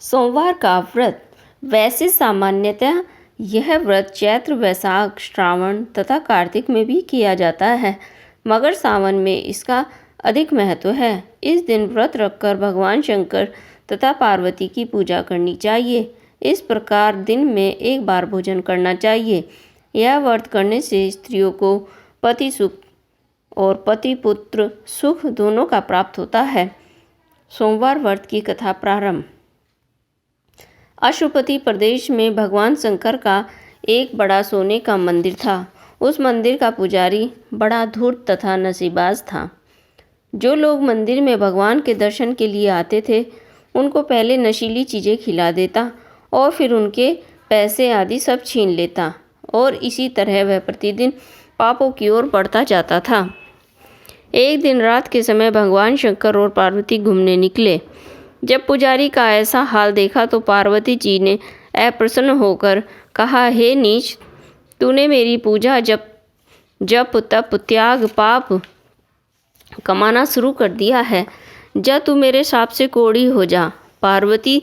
सोमवार का व्रत। वैसे सामान्यतः यह व्रत चैत्र, वैशाख, श्रावण तथा कार्तिक में भी किया जाता है, मगर सावन में इसका अधिक महत्व है। इस दिन व्रत रखकर भगवान शंकर तथा पार्वती की पूजा करनी चाहिए। इस प्रकार दिन में एक बार भोजन करना चाहिए। यह व्रत करने से स्त्रियों को पति सुख और पति पुत्र सुख दोनों का प्राप्त होता है। सोमवार व्रत की कथा प्रारंभ। अशुपति प्रदेश में भगवान शंकर का एक बड़ा सोने का मंदिर था। उस मंदिर का पुजारी बड़ा धूर्त तथा नसीबाज था। जो लोग मंदिर में भगवान के दर्शन के लिए आते थे, उनको पहले नशीली चीज़ें खिला देता और फिर उनके पैसे आदि सब छीन लेता, और इसी तरह वह प्रतिदिन पापों की ओर बढ़ता जाता था। एक दिन रात के समय भगवान शंकर और पार्वती घूमने निकले। जब पुजारी का ऐसा हाल देखा तो पार्वती जी ने अप्रसन्न होकर कहा, हे नीच, तूने मेरी पूजा जप तप त्याग पाप कमाना शुरू कर दिया है। जा तू मेरे शाप से कोढ़ी हो जा। पार्वती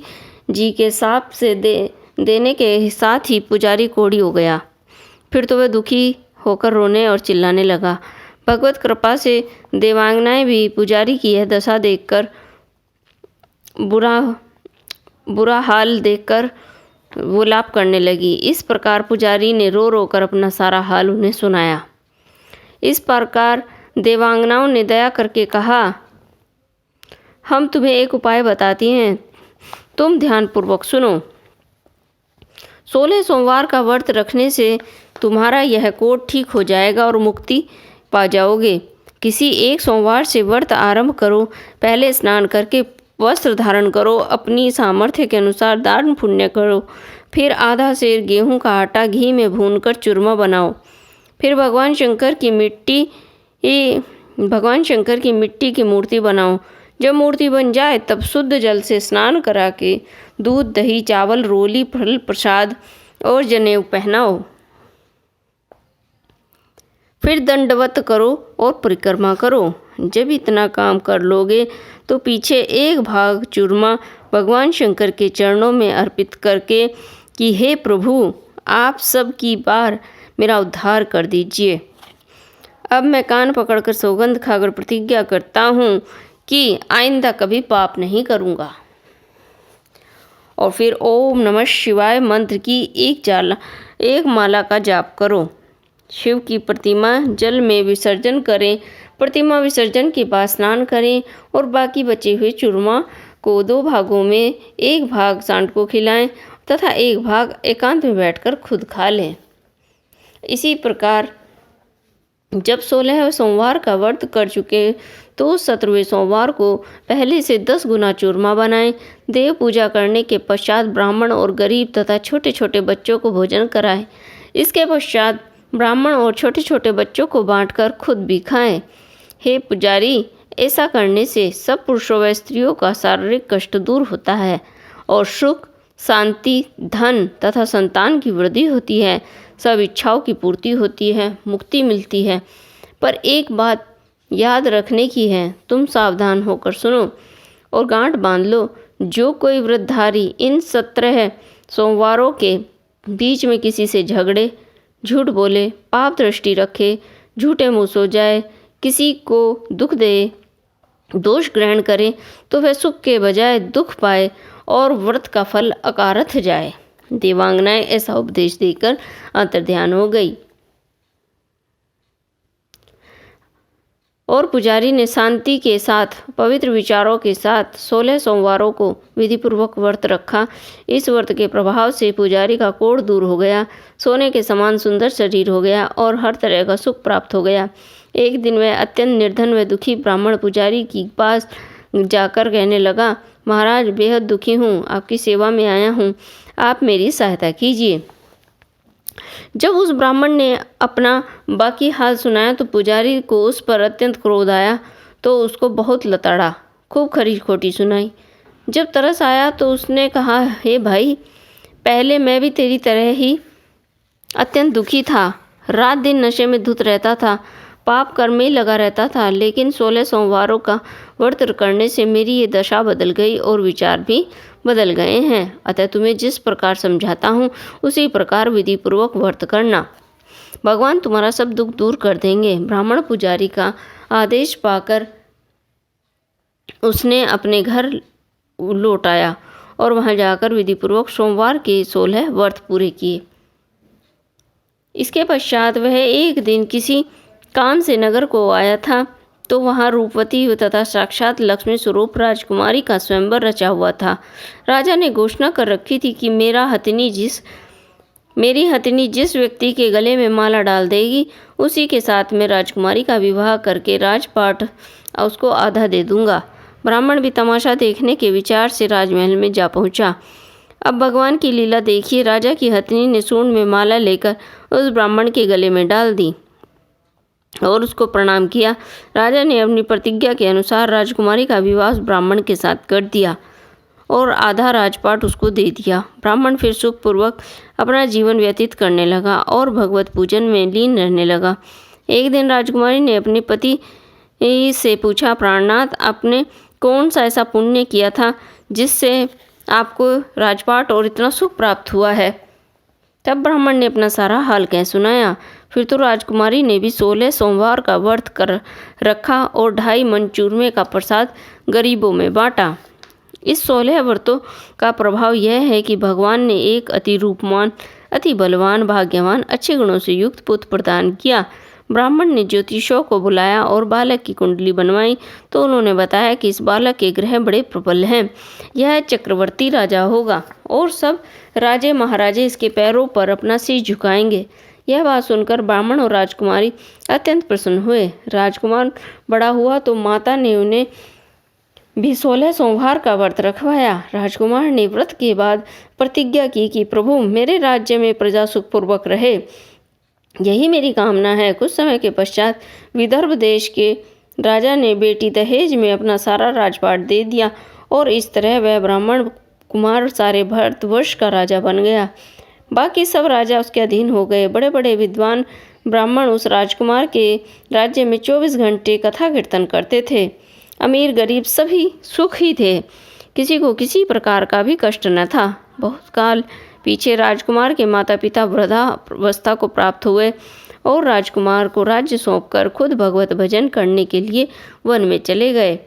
जी के शाप से देने के साथ ही पुजारी कोढ़ी हो गया। फिर तो वह दुखी होकर रोने और चिल्लाने लगा। भगवत कृपा से देवांगनाएं भी पुजारी की यह दशा देखकर बुरा हाल देखकर विलाप करने लगी। इस प्रकार पुजारी ने रो रो कर अपना सारा हाल उन्हें सुनाया। इस प्रकार देवांगनाओं ने दया करके कहा, हम तुम्हें एक उपाय बताती हैं, तुम ध्यानपूर्वक सुनो। 16 सोमवार का व्रत रखने से तुम्हारा यह कोढ़ ठीक हो जाएगा और मुक्ति पा जाओगे। किसी एक सोमवार से व्रत आरंभ करो। पहले स्नान करके वस्त्र धारण करो, अपनी सामर्थ्य के अनुसार दान पुण्य करो, फिर आधा सेर गेहूं का आटा घी में भूनकर चूरमा बनाओ। फिर भगवान शंकर की मिट्टी की मूर्ति बनाओ। जब मूर्ति बन जाए तब शुद्ध जल से स्नान करा के दूध, दही, चावल, रोली, फल प्रसाद और जनेऊ पहनाओ। फिर दंडवत करो और परिक्रमा करो। जब इतना काम कर लोगे तो पीछे एक भाग चूरमा भगवान शंकर के चरणों में अर्पित करके कि हे प्रभु, आप सब की बार मेरा उद्धार कर दीजिए। अब मैं कान पकड़कर सौगंध खाकर प्रतिज्ञा करता हूँ कि आइंदा कभी पाप नहीं करूँगा। और फिर ओम नमः शिवाय मंत्र की एक माला का जाप करो। शिव की प्रतिमा जल में विसर्जन करें। प्रतिमा विसर्जन के बाद स्नान करें और बाकी बचे हुए चूरमा को 2 भागों में एक भाग सांड को खिलाएं तथा एक भाग एकांत में बैठकर खुद खा लें। इसी प्रकार जब 16वें सोमवार का व्रत कर चुके तो 17वें सोमवार को पहले से 10 गुना चूरमा बनाएं। देव पूजा करने के पश्चात ब्राह्मण और गरीब तथा छोटे छोटे बच्चों को भोजन कराएं। इसके पश्चात ब्राह्मण और छोटे छोटे बच्चों को बांटकर खुद भी खाएं। हे पुजारी, ऐसा करने से सब पुरुषों व स्त्रियों का शारीरिक कष्ट दूर होता है और सुख, शांति, धन तथा संतान की वृद्धि होती है। सब इच्छाओं की पूर्ति होती है, मुक्ति मिलती है। पर एक बात याद रखने की है, तुम सावधान होकर सुनो और गांठ बांध लो। जो कोई व्रतधारी इन 17 सोमवारों के बीच में किसी से झगड़े, झूठ बोले, पाप दृष्टि रखे, झूठे मुँह सो जाए, किसी को दुख दे, दोष ग्रहण करे, तो वह सुख के बजाय दुख पाए और व्रत का फल अकारथ जाए। देवांगनाएं ऐसा उपदेश देकर अंतर्ध्यान हो गई और पुजारी ने शांति के साथ पवित्र विचारों के साथ 16 सोमवारों को विधिपूर्वक व्रत रखा। इस व्रत के प्रभाव से पुजारी का कोढ़ दूर हो गया, सोने के समान सुंदर शरीर हो गया और हर तरह का सुख प्राप्त हो गया। एक दिन वह अत्यंत निर्धन व दुखी ब्राह्मण पुजारी के पास जाकर कहने लगा, महाराज, बेहद दुखी हूँ, आपकी सेवा में आया हूँ, आप मेरी सहायता कीजिए। जब उस ब्राह्मण ने अपना बाकी हाल सुनाया तो पुजारी को उस पर अत्यंत क्रोध आया, तो उसको बहुत लताड़ा, खूब खरी खोटी सुनाई। जब तरस आया तो उसने कहा, हे भाई, पहले मैं भी तेरी तरह ही अत्यंत दुखी था, रात दिन नशे में धुत रहता था, पाप कर्म में लगा रहता था, लेकिन 16 सोमवारों का व्रत करने से मेरी ये दशा बदल गई और विचार भी बदल गए हैं। अतः तुम्हें जिस प्रकार समझाता हूँ उसी प्रकार विधि पूर्वक व्रत करना, भगवान तुम्हारा सब दुख दूर कर देंगे। ब्राह्मण पुजारी का आदेश पाकर उसने अपने घर लौट आया और वहां जाकर विधि पूर्वक सोमवार के 16 व्रत पूरे किए। इसके पश्चात वह एक दिन किसी काम से नगर को आया था, तो वहाँ रूपवती तथा साक्षात लक्ष्मी स्वरूप राजकुमारी का स्वयंवर रचा हुआ था। राजा ने घोषणा कर रखी थी कि मेरी हथिनी जिस व्यक्ति के गले में माला डाल देगी, उसी के साथ मैं राजकुमारी का विवाह करके राजपाट उसको आधा दे दूंगा। ब्राह्मण भी तमाशा देखने के विचार से राजमहल में जा पहुंचा। अब भगवान की लीला देखिए। राजा की हथिनी ने सूंड में माला लेकर उस ब्राह्मण के गले में डाल दी और उसको प्रणाम किया। राजा ने अपनी प्रतिज्ञा के अनुसार राजकुमारी का विवाह उस ब्राह्मण के साथ कर दिया और आधा राजपाट उसको दे दिया। ब्राह्मण फिर सुखपूर्वक अपना जीवन व्यतीत करने लगा और भगवत पूजन में लीन रहने लगा। एक दिन राजकुमारी ने अपने पति से पूछा, प्राणनाथ, आपने कौन सा ऐसा पुण्य किया था जिससे आपको राजपाट और इतना सुख प्राप्त हुआ है? तब ब्राह्मण ने अपना सारा हाल कह सुनाया। फिर तो राजकुमारी ने भी 16 सोमवार का व्रत कर रखा और 2.5 मन चूरमे का प्रसाद गरीबों में बांटा। इस 16 व्रतों का प्रभाव यह है कि भगवान ने एक अति रूपवान, अति बलवान, भाग्यवान, अच्छे गुणों से युक्त पुत्र प्रदान किया। ब्राह्मण ने ज्योतिषियों को बुलाया और बालक की कुंडली बनवाई, तो उन्होंने बताया कि इस बालक के ग्रह बड़े प्रबल हैं, यह चक्रवर्ती राजा होगा और सब राजे महाराजे इसके पैरों पर अपना शीश झुकाएंगे। यह बात सुनकर ब्राह्मण और राजकुमारी अत्यंत प्रसन्न हुए। राजकुमार बड़ा हुआ तो माता ने उन्हें भी 16 सोमवार का व्रत रखवाया। राजकुमार ने व्रत के बाद प्रतिज्ञा की कि प्रभु, मेरे राज्य में प्रजा सुखपूर्वक रहे, यही मेरी कामना है। कुछ समय के पश्चात विदर्भ देश के राजा ने बेटी दहेज में अपना सारा राजपाट दे दिया और इस तरह वह ब्राह्मण कुमार सारे भारतवर्ष का राजा बन गया। बाकी सब राजा उसके अधीन हो गए। बड़े बड़े विद्वान ब्राह्मण उस राजकुमार के राज्य में 24 घंटे कथा कीर्तन करते थे। अमीर गरीब सभी सुखी थे, किसी को किसी प्रकार का भी कष्ट न था। बहुत काल पीछे राजकुमार के माता पिता वृद्धावस्था को प्राप्त हुए और राजकुमार को राज्य सौंपकर खुद भगवत भजन करने के लिए वन में चले गए।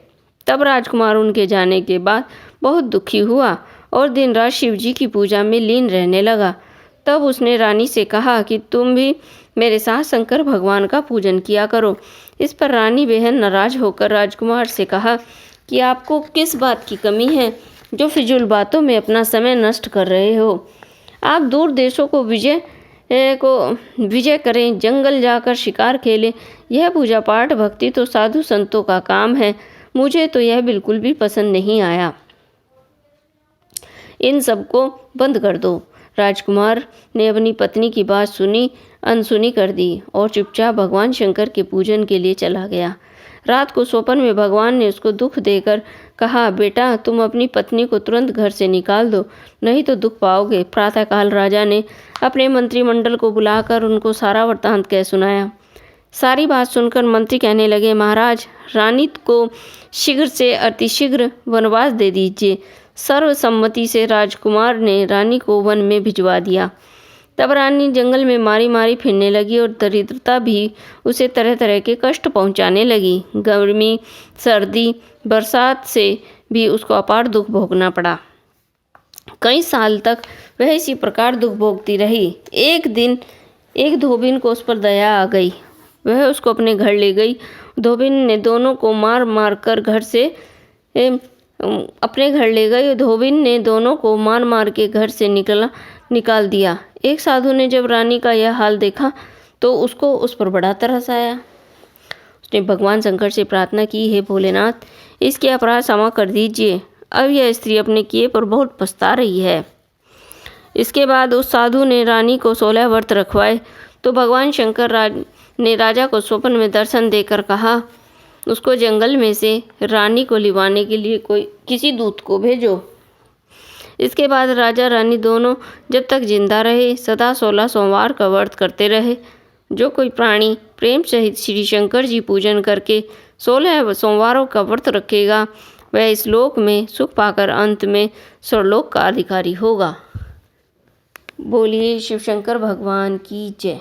तब राजकुमार उनके जाने के बाद बहुत दुखी हुआ और दिन रात शिव जी की पूजा में लीन रहने लगा। तब उसने रानी से कहा कि तुम भी मेरे साथ शंकर भगवान का पूजन किया करो। इस पर रानी बेहद नाराज होकर राजकुमार से कहा कि आपको किस बात की कमी है जो फिजूल बातों में अपना समय नष्ट कर रहे हो। आप दूर देशों को विजय करें, जंगल जाकर शिकार खेलें। यह पूजा पाठ भक्ति तो साधु संतों का काम है, मुझे तो यह बिल्कुल भी पसंद नहीं आया। इन सब को बंद कर दो। राजकुमार ने अपनी पत्नी की बात अनसुनी कर दी और चुपचाप भगवान शंकर के पूजन के लिए चला गया। रात को स्वप्न में भगवान ने उसको दुख देकर कहा, बेटा, तुम अपनी पत्नी को तुरंत घर से निकाल दो, नहीं तो दुख पाओगे। प्रातःकाल राजा ने अपने मंत्रिमंडल को बुलाकर उनको सारा वृत्तांत कह सुनाया। सारी बात सुनकर मंत्री कहने लगे, महाराज, रानी को शीघ्र से अतिशीघ्र वनवास दे दीजिए। सर्वसम्मति से राजकुमार ने रानी को वन में भिजवा दिया। तब रानी जंगल में मारी मारी फिरने लगी और दरिद्रता भी उसे तरह तरह के कष्ट पहुंचाने लगी। गर्मी, सर्दी, बरसात से भी उसको अपार दुख भोगना पड़ा। कई साल तक वह इसी प्रकार दुख भोगती रही। एक दिन एक धोबिन को उस पर दया आ गई। वह उसको अपने घर ले गई। धोबिन ने दोनों को मार मार कर घर से निकाल दिया। एक साधु ने जब रानी का यह हाल देखा तो उसको उस पर बड़ा तरस आया। उसने भगवान शंकर से प्रार्थना की, हे भोलेनाथ, इसके अपराध क्षमा कर दीजिए। अब यह स्त्री अपने किए पर बहुत पछता रही है। इसके बाद उस साधु ने रानी को 16 व्रत रखवाए तो भगवान शंकर ने राजा को स्वप्न में दर्शन देकर कहा, उसको जंगल में से रानी को लिवाने के लिए किसी दूत को भेजो। इसके बाद राजा रानी दोनों जब तक जिंदा रहे सदा 16 सोमवार का व्रत करते रहे। जो कोई प्राणी प्रेम सहित श्री शंकर जी पूजन करके 16 सोमवारों का व्रत रखेगा वह इस लोक में सुख पाकर अंत में स्वर्लोक का अधिकारी होगा। बोलिए शिव शंकर भगवान की जय।